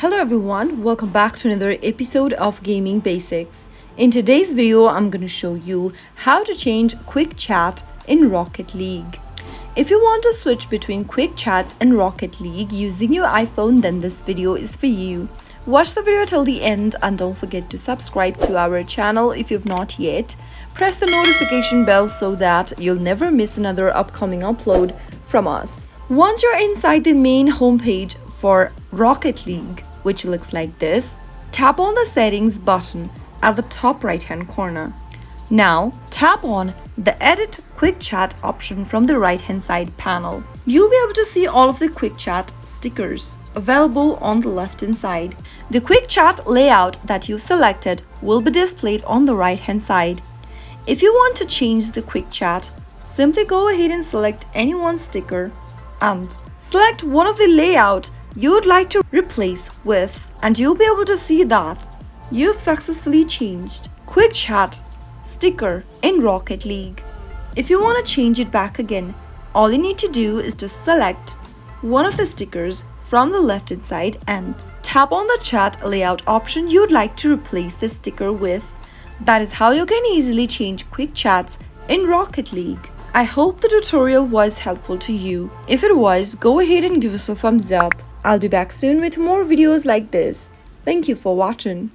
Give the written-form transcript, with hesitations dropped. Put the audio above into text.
Hello everyone, welcome back to another episode of Gaming Basics. In today's video, I'm going to show you how to change Quick Chat in Rocket League. If you want to switch between Quick Chats and Rocket League using your iPhone, then this video is for you. Watch the video till the end and don't forget to subscribe to our channel if you've not yet. Press the notification bell so that you'll never miss another upcoming upload from us. Once you're inside the main homepage for Rocket League, which looks like this, tap on the settings button at the top right hand corner. Now tap on the edit quick chat option from the right hand side panel. You'll be able to see all of the quick chat stickers available on the left hand side. The quick chat layout that you've selected will be displayed on the right hand side. If you want to change the quick chat, simply go ahead and select any one sticker and select one of the layout you would like to replace with, and you'll be able to see that you've successfully changed Quick Chat sticker in Rocket League. If you want to change it back again, all you need to do is to select one of the stickers from the left hand side and tap on the chat layout option you'd like to replace the sticker with. That is how you can easily change Quick Chats in Rocket League. I hope the tutorial was helpful to you. If it was, go ahead and give us a thumbs up. I'll be back soon with more videos like this. Thank you for watching.